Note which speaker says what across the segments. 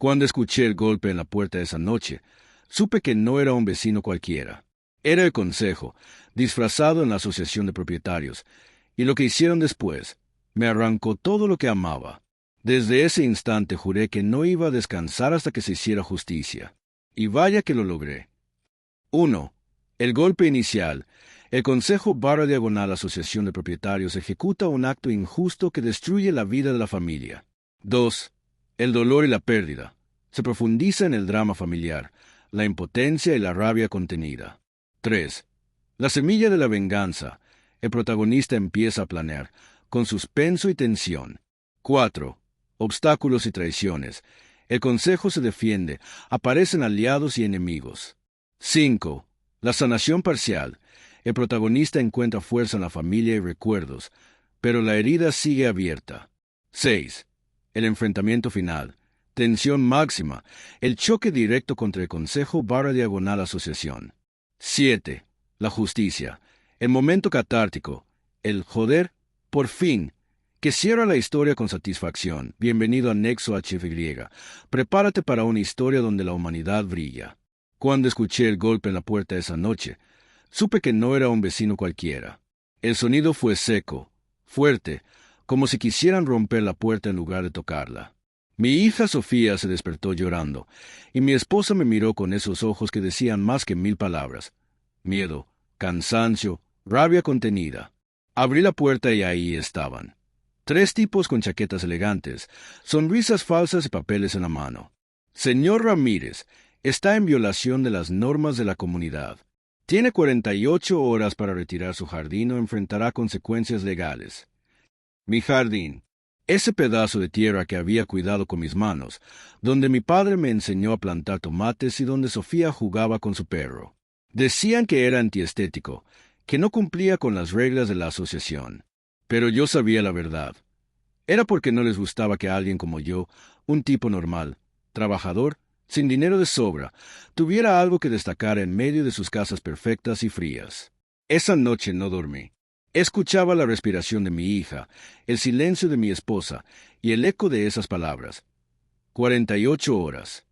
Speaker 1: Cuando escuché el golpe en la puerta esa noche, supe que no era un vecino cualquiera. Era el consejo, disfrazado en la asociación de propietarios, y lo que hicieron después me arrancó todo lo que amaba. Desde ese instante juré que no iba a descansar hasta que se hiciera justicia. Y vaya que lo logré. 1. El golpe inicial. El Consejo /Diagonal Asociación de Propietarios ejecuta un acto injusto que destruye la vida de la familia. 2. El dolor y la pérdida. Se profundiza en el drama familiar, la impotencia y la rabia contenida. 3. La semilla de la venganza. El protagonista empieza a planear, con suspenso y tensión. 4. Obstáculos y traiciones. El consejo se defiende, aparecen aliados y enemigos. 5. La sanación parcial. El protagonista encuentra fuerza en la familia y recuerdos, pero la herida sigue abierta. 6. El enfrentamiento final. Tensión máxima. El choque directo contra el consejo /Diagonal Asociación. 7. La justicia. El momento catártico. El joder, por fin, que cierra la historia con satisfacción. Bienvenido a Nexo HY. Prepárate para una historia donde la humanidad brilla. Cuando escuché el golpe en la puerta esa noche, supe que no era un vecino cualquiera. El sonido fue seco, fuerte, como si quisieran romper la puerta en lugar de tocarla. Mi hija Sofía se despertó llorando, y mi esposa me miró con esos ojos que decían más que 1000 palabras. Miedo, cansancio, rabia contenida. Abrí la puerta y ahí estaban. 3 tipos con chaquetas elegantes, sonrisas falsas y papeles en la mano. Señor Ramírez, está en violación de las normas de la comunidad. Tiene 48 horas para retirar su jardín o enfrentará consecuencias legales. Mi jardín. Ese pedazo de tierra que había cuidado con mis manos, donde mi padre me enseñó a plantar tomates y donde Sofía jugaba con su perro. Decían que era antiestético, que no cumplía con las reglas de la asociación. Pero yo sabía la verdad. Era porque no les gustaba que alguien como yo, un tipo normal, trabajador, sin dinero de sobra, tuviera algo que destacar en medio de sus casas perfectas y frías. Esa noche no dormí. Escuchaba la respiración de mi hija, el silencio de mi esposa y el eco de esas palabras. 48 horas.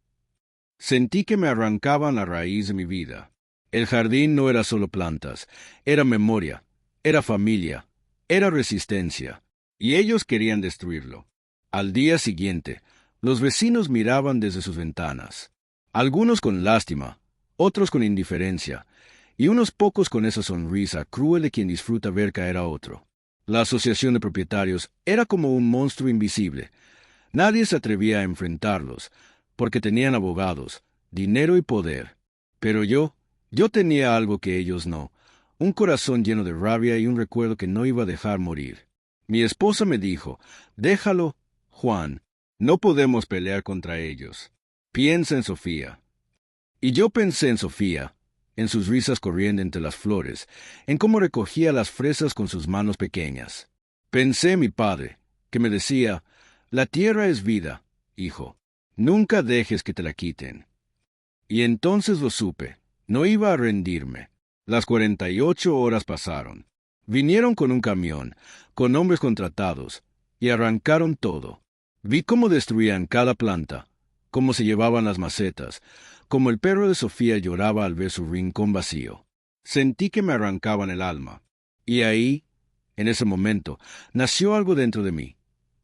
Speaker 1: Sentí que me arrancaban la raíz de mi vida. El jardín no era solo plantas, era memoria, era familia, era resistencia, y ellos querían destruirlo. Al día siguiente, los vecinos miraban desde sus ventanas, algunos con lástima, otros con indiferencia, y unos pocos con esa sonrisa cruel de quien disfruta ver caer a otro. La asociación de propietarios era como un monstruo invisible. Nadie se atrevía a enfrentarlos, porque tenían abogados, dinero y poder. Pero yo tenía algo que ellos no, un corazón lleno de rabia y un recuerdo que no iba a dejar morir. Mi esposa me dijo, déjalo, Juan, no podemos pelear contra ellos. Piensa en Sofía. Y yo pensé en Sofía, en sus risas corriendo entre las flores, en cómo recogía las fresas con sus manos pequeñas. Pensé en mi padre, que me decía, la tierra es vida, hijo, nunca dejes que te la quiten. Y entonces lo supe, no iba a rendirme. Las 48 horas pasaron. Vinieron con un camión, con hombres contratados, y arrancaron todo. Vi cómo destruían cada planta, cómo se llevaban las macetas, cómo el perro de Sofía lloraba al ver su rincón vacío. Sentí que me arrancaban el alma. Y ahí, en ese momento, nació algo dentro de mí.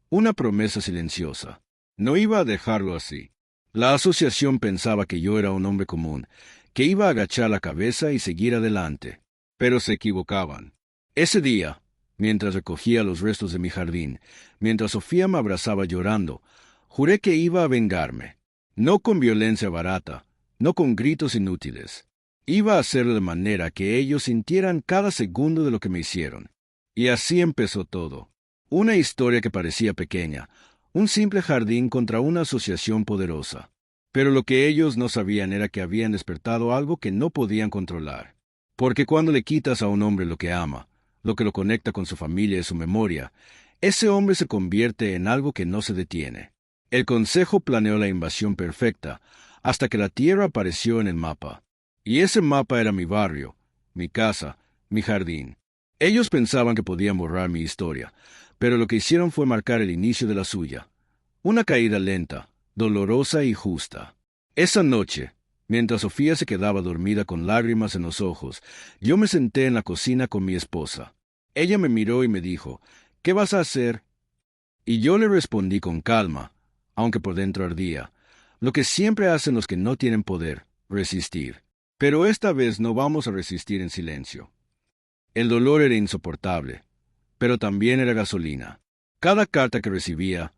Speaker 1: Una promesa silenciosa. No iba a dejarlo así. La asociación pensaba que yo era un hombre común, que iba a agachar la cabeza y seguir adelante. Pero se equivocaban. Ese día, mientras recogía los restos de mi jardín, mientras Sofía me abrazaba llorando, juré que iba a vengarme. No con violencia barata, no con gritos inútiles. Iba a hacerlo de manera que ellos sintieran cada segundo de lo que me hicieron. Y así empezó todo. Una historia que parecía pequeña, un simple jardín contra una asociación poderosa. Pero lo que ellos no sabían era que habían despertado algo que no podían controlar. Porque cuando le quitas a un hombre lo que ama, lo que lo conecta con su familia y su memoria, ese hombre se convierte en algo que no se detiene. El consejo planeó la invasión perfecta, hasta que la tierra apareció en el mapa. Y ese mapa era mi barrio, mi casa, mi jardín. Ellos pensaban que podían borrar mi historia, pero lo que hicieron fue marcar el inicio de la suya. Una caída lenta, dolorosa y justa. Esa noche, mientras Sofía se quedaba dormida con lágrimas en los ojos, yo me senté en la cocina con mi esposa. Ella me miró y me dijo, ¿qué vas a hacer? Y yo le respondí con calma, aunque por dentro ardía, lo que siempre hacen los que no tienen poder, resistir. Pero esta vez no vamos a resistir en silencio. El dolor era insoportable, pero también era gasolina. Cada carta que recibía,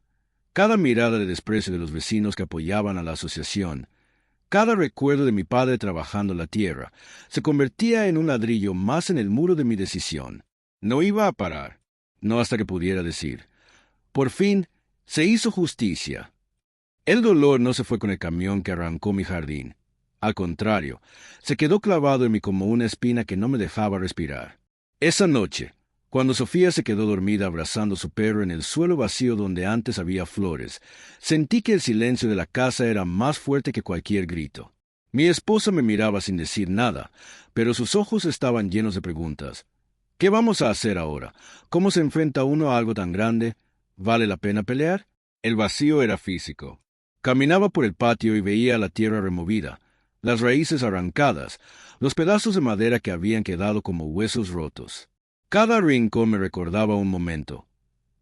Speaker 1: cada mirada de desprecio de los vecinos que apoyaban a la asociación, cada recuerdo de mi padre trabajando la tierra, se convertía en un ladrillo más en el muro de mi decisión. No iba a parar, no hasta que pudiera decir. Por fin, se hizo justicia. El dolor no se fue con el camión que arrancó mi jardín. Al contrario, se quedó clavado en mí como una espina que no me dejaba respirar. Esa noche, cuando Sofía se quedó dormida abrazando a su perro en el suelo vacío donde antes había flores, sentí que el silencio de la casa era más fuerte que cualquier grito. Mi esposa me miraba sin decir nada, pero sus ojos estaban llenos de preguntas. ¿Qué vamos a hacer ahora? ¿Cómo se enfrenta uno a algo tan grande? ¿Vale la pena pelear? El vacío era físico. Caminaba por el patio y veía la tierra removida, las raíces arrancadas, los pedazos de madera que habían quedado como huesos rotos. Cada rincón me recordaba un momento.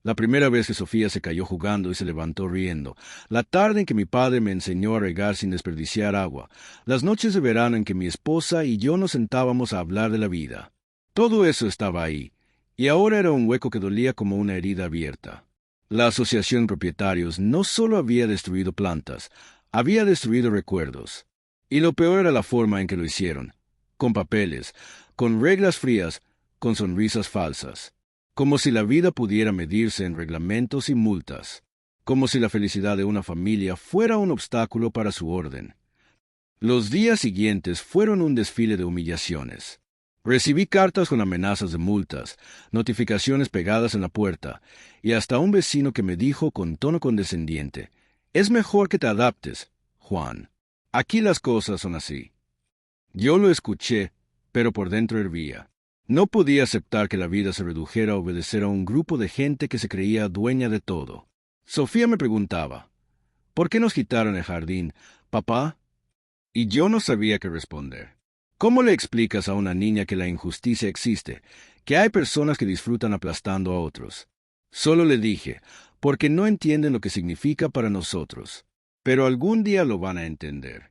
Speaker 1: La primera vez que Sofía se cayó jugando y se levantó riendo, la tarde en que mi padre me enseñó a regar sin desperdiciar agua, las noches de verano en que mi esposa y yo nos sentábamos a hablar de la vida. Todo eso estaba ahí, y ahora era un hueco que dolía como una herida abierta. La asociación de propietarios no solo había destruido plantas, había destruido recuerdos. Y lo peor era la forma en que lo hicieron, con papeles, con reglas frías, con sonrisas falsas, como si la vida pudiera medirse en reglamentos y multas, como si la felicidad de una familia fuera un obstáculo para su orden. Los días siguientes fueron un desfile de humillaciones. Recibí cartas con amenazas de multas, notificaciones pegadas en la puerta, y hasta un vecino que me dijo con tono condescendiente, «Es mejor que te adaptes, Juan. Aquí las cosas son así». Yo lo escuché, pero por dentro hervía. No podía aceptar que la vida se redujera a obedecer a un grupo de gente que se creía dueña de todo. Sofía me preguntaba, «¿Por qué nos quitaron el jardín, papá?» Y yo no sabía qué responder. ¿Cómo le explicas a una niña que la injusticia existe, que hay personas que disfrutan aplastando a otros? Solo le dije, porque no entienden lo que significa para nosotros. Pero algún día lo van a entender.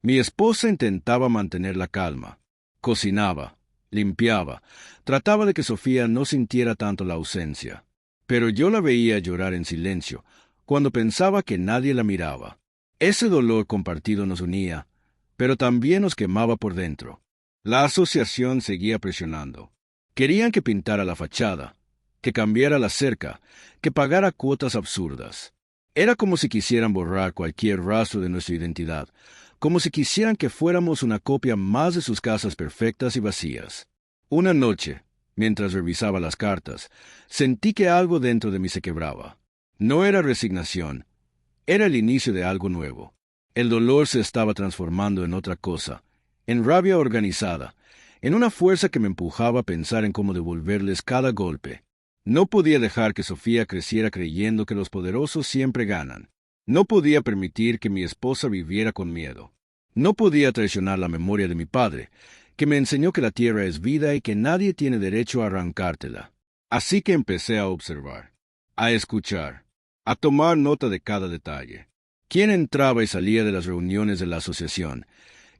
Speaker 1: Mi esposa intentaba mantener la calma. Cocinaba, limpiaba, trataba de que Sofía no sintiera tanto la ausencia. Pero yo la veía llorar en silencio, cuando pensaba que nadie la miraba. Ese dolor compartido nos unía, pero también nos quemaba por dentro. La asociación seguía presionando. Querían que pintara la fachada, que cambiara la cerca, que pagara cuotas absurdas. Era como si quisieran borrar cualquier rastro de nuestra identidad, como si quisieran que fuéramos una copia más de sus casas perfectas y vacías. Una noche, mientras revisaba las cartas, sentí que algo dentro de mí se quebraba. No era resignación, era el inicio de algo nuevo. El dolor se estaba transformando en otra cosa, en rabia organizada, en una fuerza que me empujaba a pensar en cómo devolverles cada golpe. No podía dejar que Sofía creciera creyendo que los poderosos siempre ganan. No podía permitir que mi esposa viviera con miedo. No podía traicionar la memoria de mi padre, que me enseñó que la tierra es vida y que nadie tiene derecho a arrancártela. Así que empecé a observar, a escuchar, a tomar nota de cada detalle. ¿Quién entraba y salía de las reuniones de la asociación?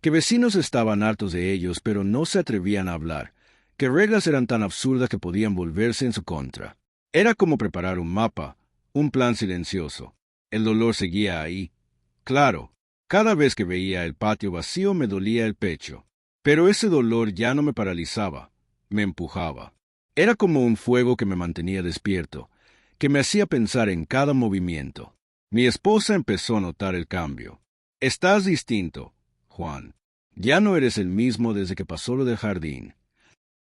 Speaker 1: ¿Qué vecinos estaban hartos de ellos pero no se atrevían a hablar? ¿Qué reglas eran tan absurdas que podían volverse en su contra? Era como preparar un mapa, un plan silencioso. El dolor seguía ahí. Claro, cada vez que veía el patio vacío me dolía el pecho. Pero ese dolor ya no me paralizaba, me empujaba. Era como un fuego que me mantenía despierto, que me hacía pensar en cada movimiento. Mi esposa empezó a notar el cambio. «Estás distinto, Juan. Ya no eres el mismo desde que pasó lo del jardín».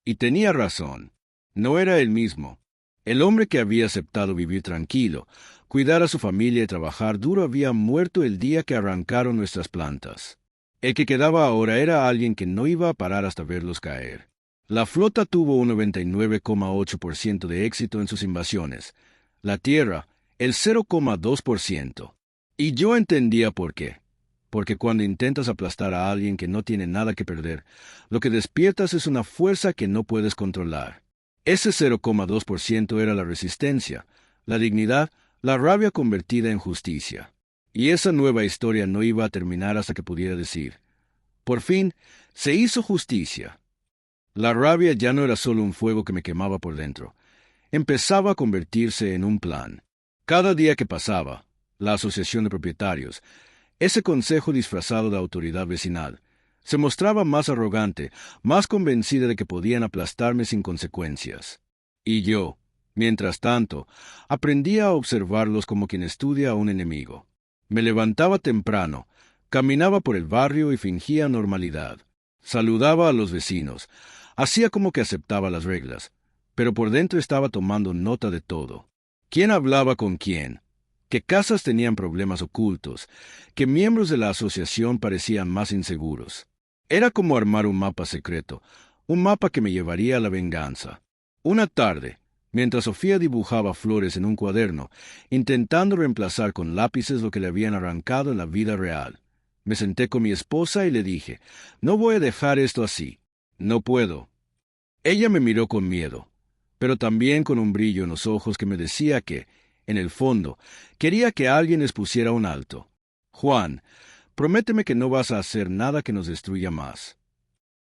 Speaker 1: Y tenía razón. No era el mismo. El hombre que había aceptado vivir tranquilo, cuidar a su familia y trabajar duro había muerto el día que arrancaron nuestras plantas. El que quedaba ahora era alguien que no iba a parar hasta verlos caer. La flota tuvo un 99,8% de éxito en sus invasiones. La tierra, el 0,2%. Y yo entendía por qué. Porque cuando intentas aplastar a alguien que no tiene nada que perder, lo que despiertas es una fuerza que no puedes controlar. Ese 0,2% era la resistencia, la dignidad, la rabia convertida en justicia. Y esa nueva historia no iba a terminar hasta que pudiera decir, por fin, se hizo justicia. La rabia ya no era solo un fuego que me quemaba por dentro. Empezaba a convertirse en un plan. Cada día que pasaba, la asociación de propietarios, ese consejo disfrazado de autoridad vecinal, se mostraba más arrogante, más convencida de que podían aplastarme sin consecuencias. Y yo, mientras tanto, aprendía a observarlos como quien estudia a un enemigo. Me levantaba temprano, caminaba por el barrio y fingía normalidad. Saludaba a los vecinos, hacía como que aceptaba las reglas, pero por dentro estaba tomando nota de todo. ¿Quién hablaba con quién? ¿Qué casas tenían problemas ocultos? ¿Qué miembros de la asociación parecían más inseguros? Era como armar un mapa secreto, un mapa que me llevaría a la venganza. Una tarde, mientras Sofía dibujaba flores en un cuaderno, intentando reemplazar con lápices lo que le habían arrancado en la vida real, me senté con mi esposa y le dije, no voy a dejar esto así. No puedo. Ella me miró con miedo, pero también con un brillo en los ojos que me decía que, en el fondo, quería que alguien les pusiera un alto. Juan, prométeme que no vas a hacer nada que nos destruya más.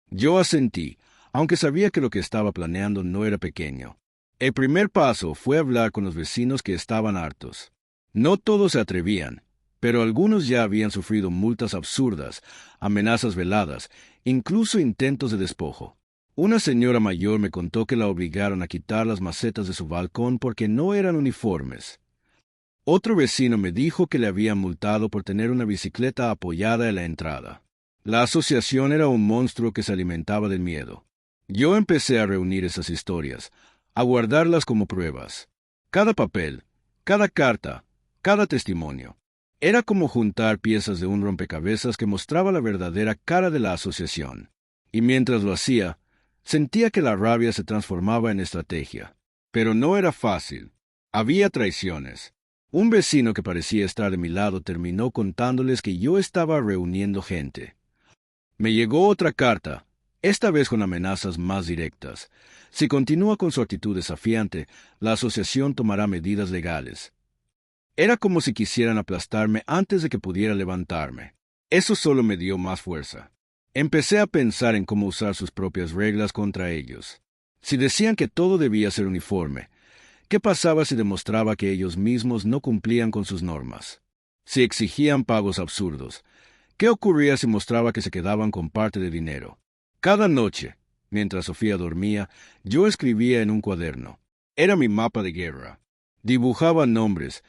Speaker 1: Yo asentí, aunque sabía que lo que estaba planeando no era pequeño. El primer paso fue hablar con los vecinos que estaban hartos. No todos se atrevían, pero algunos ya habían sufrido multas absurdas, amenazas veladas, incluso intentos de despojo. Una señora mayor me contó que la obligaron a quitar las macetas de su balcón porque no eran uniformes. Otro vecino me dijo que le habían multado por tener una bicicleta apoyada en la entrada. La asociación era un monstruo que se alimentaba del miedo. Yo empecé a reunir esas historias, a guardarlas como pruebas. Cada papel, cada carta, cada testimonio. Era como juntar piezas de un rompecabezas que mostraba la verdadera cara de la asociación. Y mientras lo hacía, sentía que la rabia se transformaba en estrategia. Pero no era fácil. Había traiciones. Un vecino que parecía estar de mi lado terminó contándoles que yo estaba reuniendo gente. Me llegó otra carta, esta vez con amenazas más directas. Si continúa con su actitud desafiante, la asociación tomará medidas legales. Era como si quisieran aplastarme antes de que pudiera levantarme. Eso solo me dio más fuerza. Empecé a pensar en cómo usar sus propias reglas contra ellos. Si decían que todo debía ser uniforme, ¿qué pasaba si demostraba que ellos mismos no cumplían con sus normas? Si exigían pagos absurdos, ¿qué ocurría si mostraba que se quedaban con parte de dinero? Cada noche, mientras Sofía dormía, yo escribía en un cuaderno. Era mi mapa de guerra. Dibujaba nombres,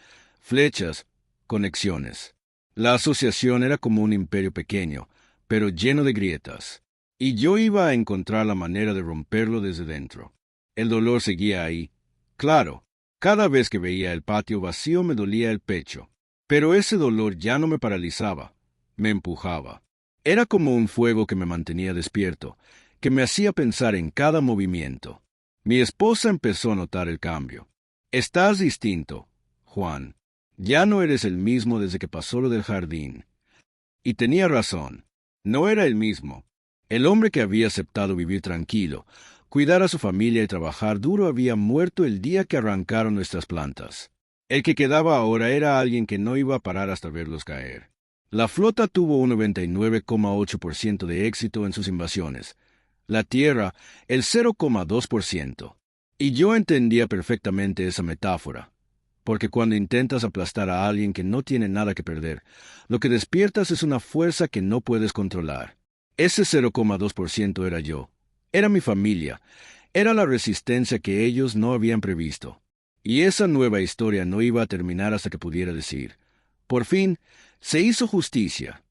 Speaker 1: flechas, conexiones. La asociación era como un imperio pequeño, pero lleno de grietas. Y yo iba a encontrar la manera de romperlo desde dentro. El dolor seguía ahí. Claro, cada vez que veía el patio vacío me dolía el pecho. Pero ese dolor ya no me paralizaba, me empujaba. Era como un fuego que me mantenía despierto, que me hacía pensar en cada movimiento. Mi esposa empezó a notar el cambio. Estás distinto, Juan. Ya no eres el mismo desde que pasó lo del jardín. Y tenía razón. No era el mismo. El hombre que había aceptado vivir tranquilo, cuidar a su familia y trabajar duro había muerto el día que arrancaron nuestras plantas. El que quedaba ahora era alguien que no iba a parar hasta verlos caer. La flota tuvo un 99,8% de éxito en sus invasiones. La tierra, el 0,2%. Y yo entendía perfectamente esa metáfora. Porque cuando intentas aplastar a alguien que no tiene nada que perder, lo que despiertas es una fuerza que no puedes controlar. Ese 0,2% era yo. Era mi familia. Era la resistencia que ellos no habían previsto. Y esa nueva historia no iba a terminar hasta que pudiera decir, por fin, se hizo justicia.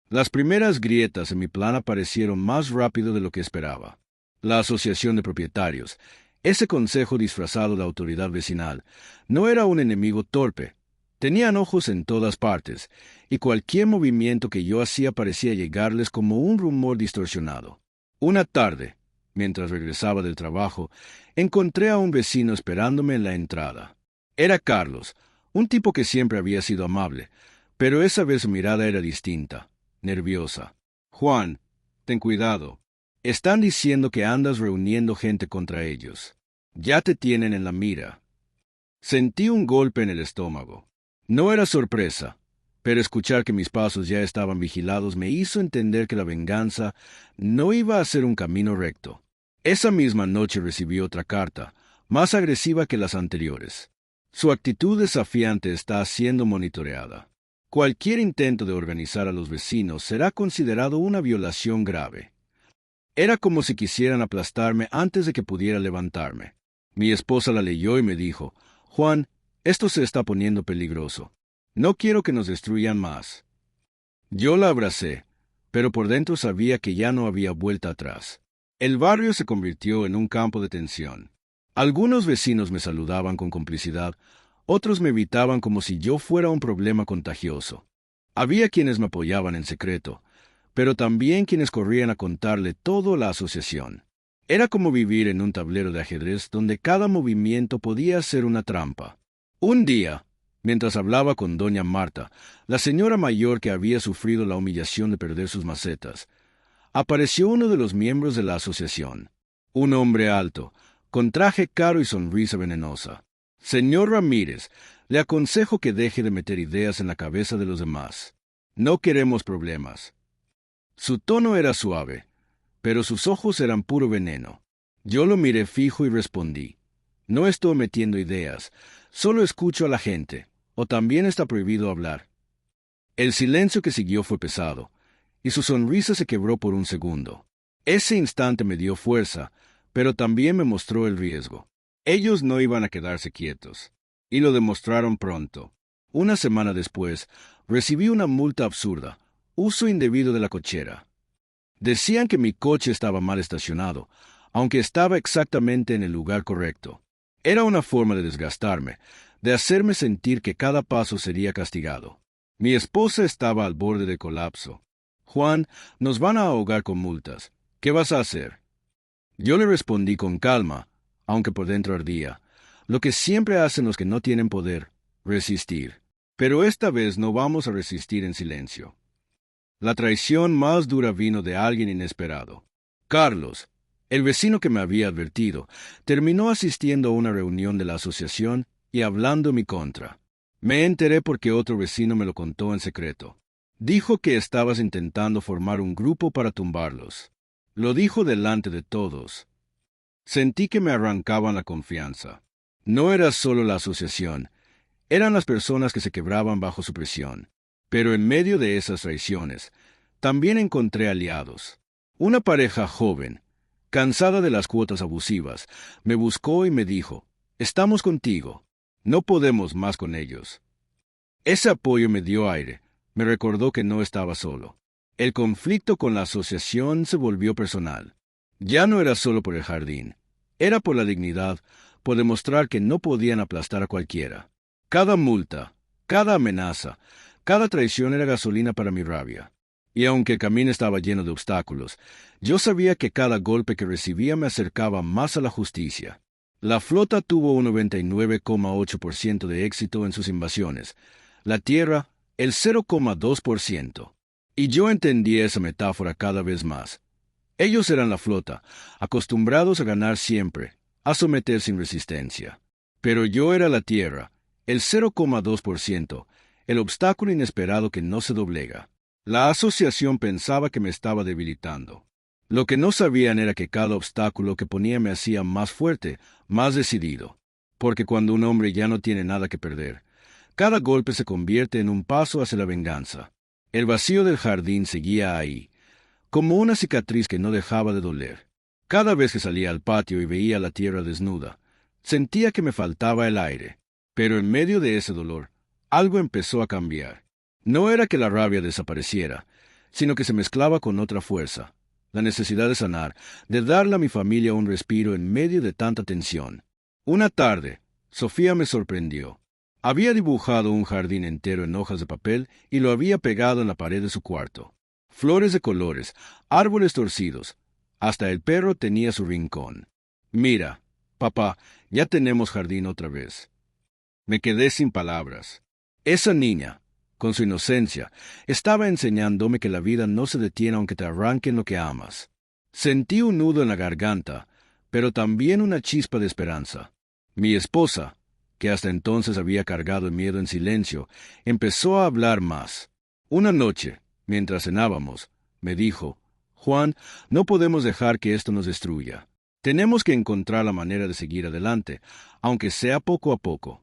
Speaker 1: Las primeras grietas en mi plan aparecieron más rápido de lo que esperaba. La asociación de propietarios, ese consejo disfrazado de autoridad vecinal, no era un enemigo torpe. Tenían ojos en todas partes, y cualquier movimiento que yo hacía parecía llegarles como un rumor distorsionado. Una tarde, mientras regresaba del trabajo, encontré a un vecino esperándome en la entrada. Era Carlos, un tipo que siempre había sido amable, Pero esa vez su mirada era distinta, nerviosa. Juan, ten cuidado. Están diciendo que andas reuniendo gente contra ellos. Ya te tienen en la mira. Sentí un golpe en el estómago. No era sorpresa, pero escuchar que mis pasos ya estaban vigilados me hizo entender que la venganza no iba a ser un camino recto. Esa misma noche recibí otra carta, más agresiva que las anteriores. Su actitud desafiante está siendo monitoreada. Cualquier intento de organizar a los vecinos será considerado una violación grave. Era como si quisieran aplastarme antes de que pudiera levantarme. Mi esposa la leyó y me dijo, «Juan, esto se está poniendo peligroso. No quiero que nos destruyan más». Yo la abracé, pero por dentro sabía que ya no había vuelta atrás. El barrio se convirtió en un campo de tensión. Algunos vecinos me saludaban con complicidad, otros me evitaban como si yo fuera un problema contagioso. Había quienes me apoyaban en secreto, pero también quienes corrían a contarle todo a la asociación. Era como vivir en un tablero de ajedrez donde cada movimiento podía ser una trampa. Un día, mientras hablaba con doña Marta, la señora mayor que había sufrido la humillación de perder sus macetas, apareció uno de los miembros de la asociación, un hombre alto, con traje caro y sonrisa venenosa. «Señor Ramírez, le aconsejo que deje de meter ideas en la cabeza de los demás. No queremos problemas». Su tono era suave, pero sus ojos eran puro veneno. Yo lo miré fijo y respondí, «No estoy metiendo ideas, solo escucho a la gente, o también está prohibido hablar». El silencio que siguió fue pesado, y su sonrisa se quebró por un segundo. Ese instante me dio fuerza, pero también me mostró el riesgo. Ellos no iban a quedarse quietos, y lo demostraron pronto. Una semana después, recibí una multa absurda, uso indebido de la cochera. Decían que mi coche estaba mal estacionado, aunque estaba exactamente en el lugar correcto. Era una forma de desgastarme, de hacerme sentir que cada paso sería castigado. Mi esposa estaba al borde de colapso. «Juan, nos van a ahogar con multas. ¿Qué vas a hacer?». Yo le respondí con calma, aunque por dentro ardía, lo que siempre hacen los que no tienen poder, resistir. Pero esta vez no vamos a resistir en silencio. La traición más dura vino de alguien inesperado. Carlos, el vecino que me había advertido, terminó asistiendo a una reunión de la asociación y hablando en mi contra. Me enteré porque otro vecino me lo contó en secreto. Dijo que estabas intentando formar un grupo para tumbarlos. Lo dijo delante de todos. Sentí que me arrancaban la confianza. No era solo la asociación, eran las personas que se quebraban bajo su presión. Pero en medio de esas traiciones, también encontré aliados. Una pareja joven, cansada de las cuotas abusivas, me buscó y me dijo, «Estamos contigo, no podemos más con ellos». Ese apoyo me dio aire, me recordó que no estaba solo. El conflicto con la asociación se volvió personal. Ya no era solo por el jardín, era por la dignidad, por demostrar que no podían aplastar a cualquiera. Cada multa, cada amenaza, cada traición era gasolina para mi rabia. Y aunque el camino estaba lleno de obstáculos, yo sabía que cada golpe que recibía me acercaba más a la justicia. La flota tuvo un 99,8% de éxito en sus invasiones, la tierra el 0,2%. Y yo entendí esa metáfora cada vez más. Ellos eran la flota, acostumbrados a ganar siempre, a someter sin resistencia. Pero yo era la tierra, el 0,2%, el obstáculo inesperado que no se doblega. La asociación pensaba que me estaba debilitando. Lo que no sabían era que cada obstáculo que ponía me hacía más fuerte, más decidido. Porque cuando un hombre ya no tiene nada que perder, cada golpe se convierte en un paso hacia la venganza. El vacío del jardín seguía ahí, como una cicatriz que no dejaba de doler. Cada vez que salía al patio y veía la tierra desnuda, sentía que me faltaba el aire. Pero en medio de ese dolor, algo empezó a cambiar. No era que la rabia desapareciera, sino que se mezclaba con otra fuerza, la necesidad de sanar, de darle a mi familia un respiro en medio de tanta tensión. Una tarde, Sofía me sorprendió. Había dibujado un jardín entero en hojas de papel y lo había pegado en la pared de su cuarto. Flores de colores, árboles torcidos, hasta el perro tenía su rincón. «Mira, papá, ya tenemos jardín otra vez». Me quedé sin palabras. Esa niña, con su inocencia, estaba enseñándome que la vida no se detiene aunque te arranquen lo que amas. Sentí un nudo en la garganta, pero también una chispa de esperanza. Mi esposa, que hasta entonces había cargado el miedo en silencio, empezó a hablar más. Una noche, mientras cenábamos, me dijo, «Juan, no podemos dejar que esto nos destruya. Tenemos que encontrar la manera de seguir adelante, aunque sea poco a poco».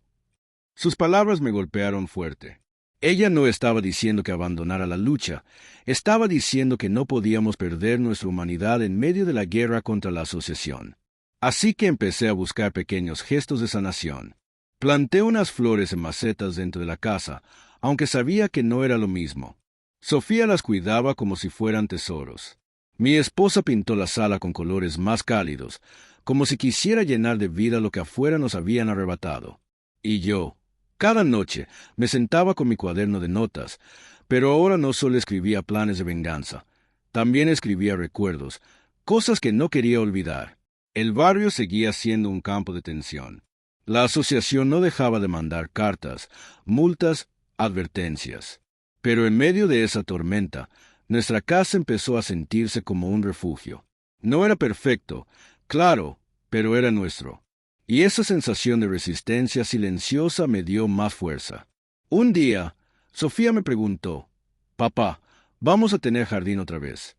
Speaker 1: Sus palabras me golpearon fuerte. Ella no estaba diciendo que abandonara la lucha, estaba diciendo que no podíamos perder nuestra humanidad en medio de la guerra contra la asociación. Así que empecé a buscar pequeños gestos de sanación. Planté unas flores en macetas dentro de la casa, aunque sabía que no era lo mismo. Sofía las cuidaba como si fueran tesoros. Mi esposa pintó la sala con colores más cálidos, como si quisiera llenar de vida lo que afuera nos habían arrebatado. Y yo, cada noche, me sentaba con mi cuaderno de notas, pero ahora no solo escribía planes de venganza, también escribía recuerdos, cosas que no quería olvidar. El barrio seguía siendo un campo de tensión. La asociación no dejaba de mandar cartas, multas, advertencias. Pero en medio de esa tormenta, nuestra casa empezó a sentirse como un refugio. No era perfecto, claro, pero era nuestro. Y esa sensación de resistencia silenciosa me dio más fuerza. Un día, Sofía me preguntó, «Papá, ¿vamos a tener jardín otra vez?»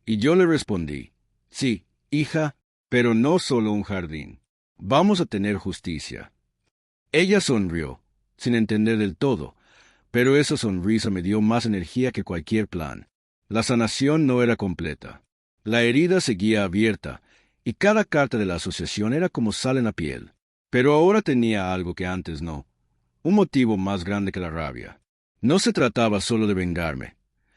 Speaker 1: Y yo le respondí, «Sí, hija, pero no solo un jardín. Vamos a tener justicia». Ella sonrió, sin entender del todo, pero esa sonrisa me dio más energía que cualquier plan. La sanación no era completa. La herida seguía abierta, y cada carta de la asociación era como sal en la piel. Pero ahora tenía algo que antes no, un motivo más grande que la rabia. No se trataba solo de vengarme.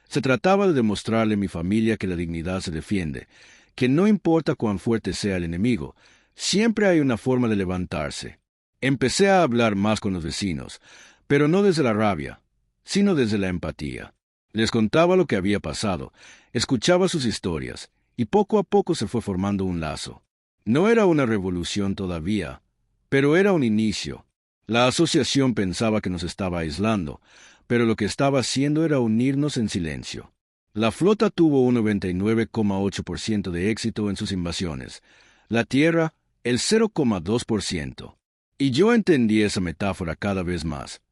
Speaker 1: Se trataba de demostrarle a mi familia que la dignidad se defiende, que no importa cuán fuerte sea el enemigo, siempre hay una forma de levantarse. Empecé a hablar más con los vecinos, pero no desde la rabia, sino desde la empatía. Les contaba lo que había pasado, escuchaba sus historias, y poco a poco se fue formando un lazo. No era una revolución todavía, pero era un inicio. La asociación pensaba que nos estaba aislando, pero lo que estaba haciendo era unirnos en silencio. La flota tuvo un 99,8% de éxito en sus invasiones, la tierra el 0,2%. Y yo entendí esa metáfora cada vez más.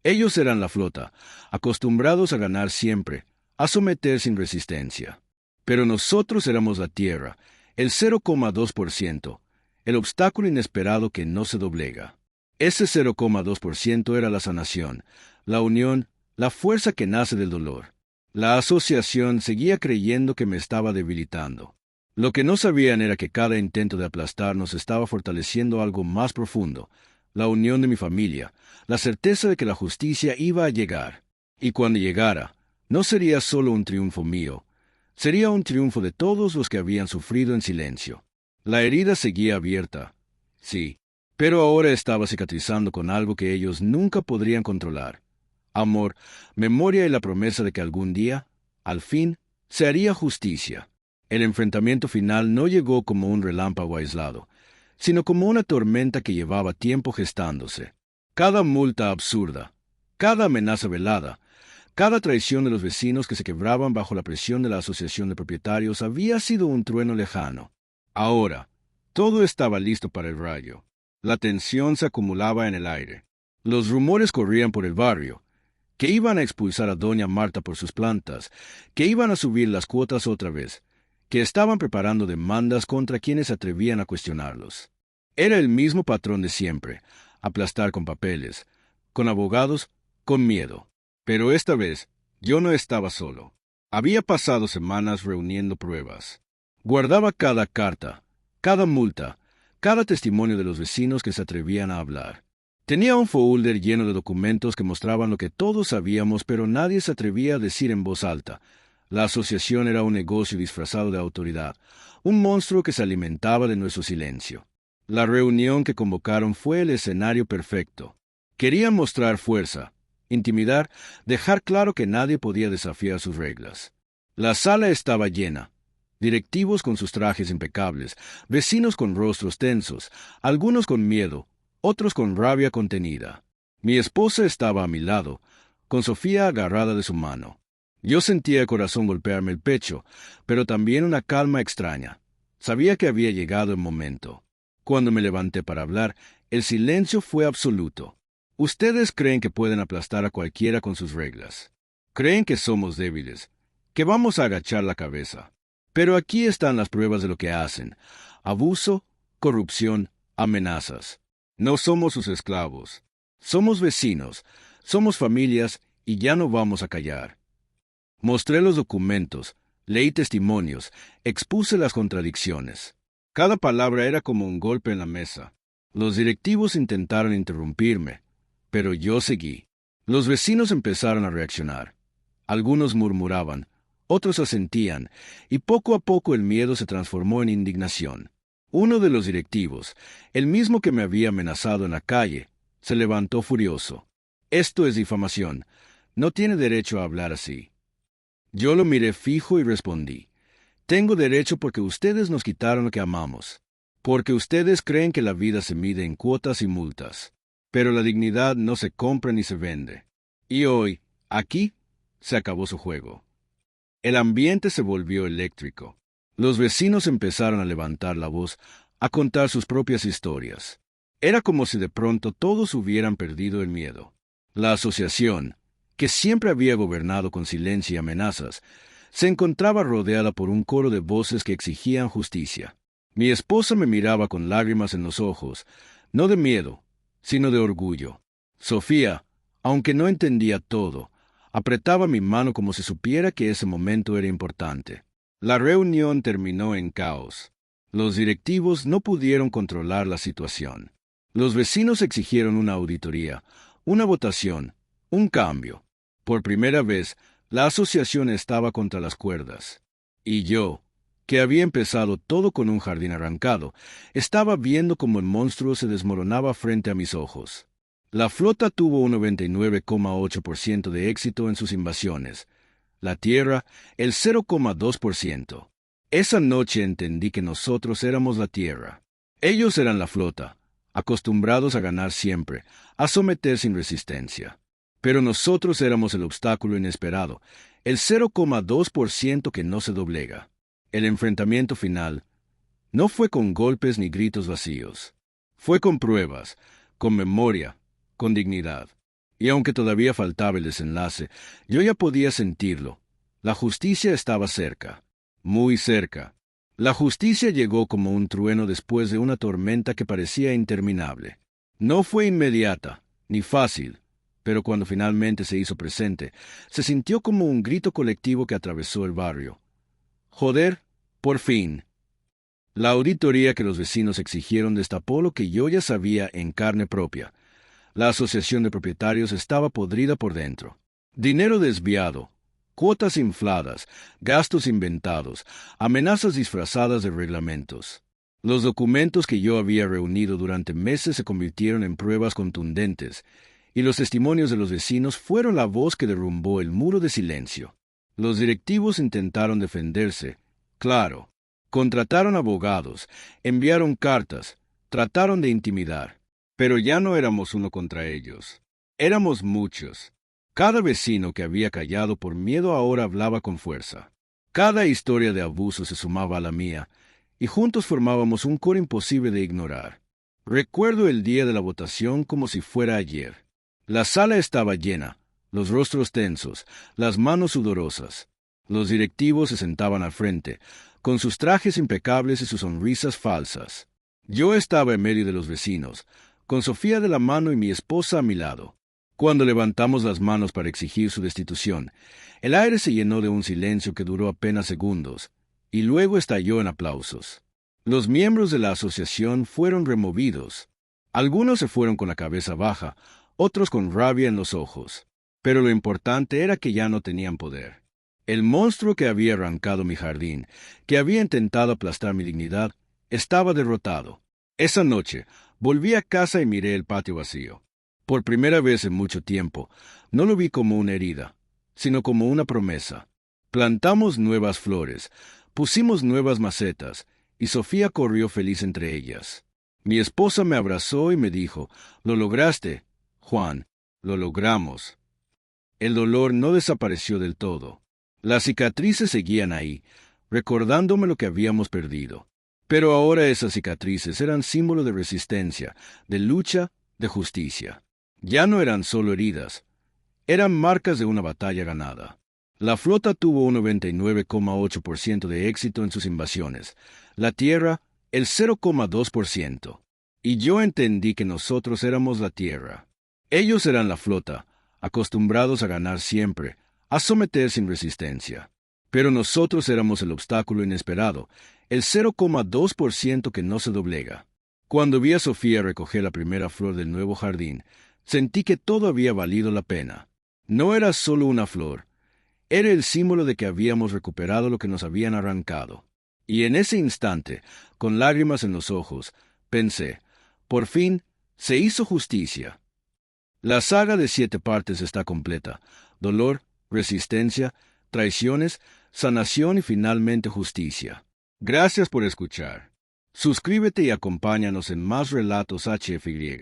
Speaker 1: Ellos eran la flota, acostumbrados a ganar siempre, a someter sin resistencia. Pero nosotros éramos la tierra, el 0,2%, el obstáculo inesperado que no se doblega. Ese 0,2% era la sanación, la unión, la fuerza que nace del dolor. La asociación seguía creyendo que me estaba debilitando. Lo que no sabían era que cada intento de aplastarnos estaba fortaleciendo algo más profundo, la unión de mi familia, la certeza de que la justicia iba a llegar. Y cuando llegara, no sería solo un triunfo mío, sería un triunfo de todos los que habían sufrido en silencio. La herida seguía abierta, sí, pero ahora estaba cicatrizando con algo que ellos nunca podrían controlar. Amor, memoria y la promesa de que algún día, al fin, se haría justicia. El enfrentamiento final no llegó como un relámpago aislado, sino como una tormenta que llevaba tiempo gestándose. Cada multa absurda, cada amenaza velada, cada traición de los vecinos que se quebraban bajo la presión de la asociación de propietarios había sido un trueno lejano. Ahora, todo estaba listo para el rayo. La tensión se acumulaba en el aire. Los rumores corrían por el barrio, que iban a expulsar a doña Marta por sus plantas, que iban a subir las cuotas otra vez, que estaban preparando demandas contra quienes se atrevían a cuestionarlos. Era el mismo patrón de siempre, aplastar con papeles, con abogados, con miedo. Pero esta vez, yo no estaba solo. Había pasado semanas reuniendo pruebas. Guardaba cada carta, cada multa, cada testimonio de los vecinos que se atrevían a hablar. Tenía un folder lleno de documentos que mostraban lo que todos sabíamos, pero nadie se atrevía a decir en voz alta. La asociación era un negocio disfrazado de autoridad, un monstruo que se alimentaba de nuestro silencio. La reunión que convocaron fue el escenario perfecto. Querían mostrar fuerza, intimidar, dejar claro que nadie podía desafiar sus reglas. La sala estaba llena. Directivos con sus trajes impecables, vecinos con rostros tensos, algunos con miedo, otros con rabia contenida. Mi esposa estaba a mi lado, con Sofía agarrada de su mano. Yo sentía el corazón golpearme el pecho, pero también una calma extraña. Sabía que había llegado el momento. Cuando me levanté para hablar, el silencio fue absoluto. Ustedes creen que pueden aplastar a cualquiera con sus reglas. Creen que somos débiles, que vamos a agachar la cabeza. Pero aquí están las pruebas de lo que hacen. Abuso, corrupción, amenazas. No somos sus esclavos. Somos vecinos, somos familias y ya no vamos a callar. Mostré los documentos, leí testimonios, expuse las contradicciones. Cada palabra era como un golpe en la mesa. Los directivos intentaron interrumpirme, pero yo seguí. Los vecinos empezaron a reaccionar. Algunos murmuraban, otros asentían, y poco a poco el miedo se transformó en indignación. Uno de los directivos, el mismo que me había amenazado en la calle, se levantó furioso. Esto es difamación. No tiene derecho a hablar así. Yo lo miré fijo y respondí, tengo derecho porque ustedes nos quitaron lo que amamos, porque ustedes creen que la vida se mide en cuotas y multas, pero la dignidad no se compra ni se vende. Y hoy, aquí, se acabó su juego. El ambiente se volvió eléctrico. Los vecinos empezaron a levantar la voz, a contar sus propias historias. Era como si de pronto todos hubieran perdido el miedo. La asociación, que siempre había gobernado con silencio y amenazas, se encontraba rodeada por un coro de voces que exigían justicia. Mi esposa me miraba con lágrimas en los ojos, no de miedo, sino de orgullo. Sofía, aunque no entendía todo, apretaba mi mano como si supiera que ese momento era importante. La reunión terminó en caos. Los directivos no pudieron controlar la situación. Los vecinos exigieron una auditoría, una votación, un cambio. Por primera vez, la asociación estaba contra las cuerdas. Y yo, que había empezado todo con un jardín arrancado, estaba viendo cómo el monstruo se desmoronaba frente a mis ojos. La flota tuvo un 99,8% de éxito en sus invasiones. La tierra, el 0,2%. Esa noche entendí que nosotros éramos la tierra. Ellos eran la flota, acostumbrados a ganar siempre, a someter sin resistencia. Pero nosotros éramos el obstáculo inesperado, el 0,2% que no se doblega. El enfrentamiento final no fue con golpes ni gritos vacíos. Fue con pruebas, con memoria, con dignidad. Y aunque todavía faltaba el desenlace, yo ya podía sentirlo. La justicia estaba cerca, muy cerca. La justicia llegó como un trueno después de una tormenta que parecía interminable. No fue inmediata, ni fácil, pero cuando finalmente se hizo presente, se sintió como un grito colectivo que atravesó el barrio. Joder, por fin. La auditoría que los vecinos exigieron destapó lo que yo ya sabía en carne propia. La asociación de propietarios estaba podrida por dentro. Dinero desviado, cuotas infladas, gastos inventados, amenazas disfrazadas de reglamentos. Los documentos que yo había reunido durante meses se convirtieron en pruebas contundentes, y los testimonios de los vecinos fueron la voz que derrumbó el muro de silencio. Los directivos intentaron defenderse, claro. Contrataron abogados, enviaron cartas, trataron de intimidar. Pero ya no éramos uno contra ellos. Éramos muchos. Cada vecino que había callado por miedo ahora hablaba con fuerza. Cada historia de abuso se sumaba a la mía, y juntos formábamos un coro imposible de ignorar. Recuerdo el día de la votación como si fuera ayer. La sala estaba llena, los rostros tensos, las manos sudorosas. Los directivos se sentaban al frente, con sus trajes impecables y sus sonrisas falsas. Yo estaba en medio de los vecinos, con Sofía de la mano y mi esposa a mi lado. Cuando levantamos las manos para exigir su destitución, el aire se llenó de un silencio que duró apenas segundos, y luego estalló en aplausos. Los miembros de la asociación fueron removidos. Algunos se fueron con la cabeza baja, otros con rabia en los ojos. Pero lo importante era que ya no tenían poder. El monstruo que había arrancado mi jardín, que había intentado aplastar mi dignidad, estaba derrotado. Esa noche, volví a casa y miré el patio vacío. Por primera vez en mucho tiempo, no lo vi como una herida, sino como una promesa. Plantamos nuevas flores, pusimos nuevas macetas, y Sofía corrió feliz entre ellas. Mi esposa me abrazó y me dijo, «Lo lograste, Juan, lo logramos». El dolor no desapareció del todo. Las cicatrices seguían ahí, recordándome lo que habíamos perdido. Pero ahora esas cicatrices eran símbolo de resistencia, de lucha, de justicia. Ya no eran solo heridas, eran marcas de una batalla ganada. La flota tuvo un 99,8% de éxito en sus invasiones, la Tierra el 0,2%. Y yo entendí que nosotros éramos la Tierra. Ellos eran la flota, acostumbrados a ganar siempre, a someter sin resistencia. Pero nosotros éramos el obstáculo inesperado, el 0,2% que no se doblega. Cuando vi a Sofía recoger la primera flor del nuevo jardín, sentí que todo había valido la pena. No era solo una flor, era el símbolo de que habíamos recuperado lo que nos habían arrancado. Y en ese instante, con lágrimas en los ojos, pensé, por fin, se hizo justicia. La saga de 7 partes está completa: dolor, resistencia, traiciones, sanación y finalmente justicia. Gracias por escuchar. Suscríbete y acompáñanos en más relatos HFY.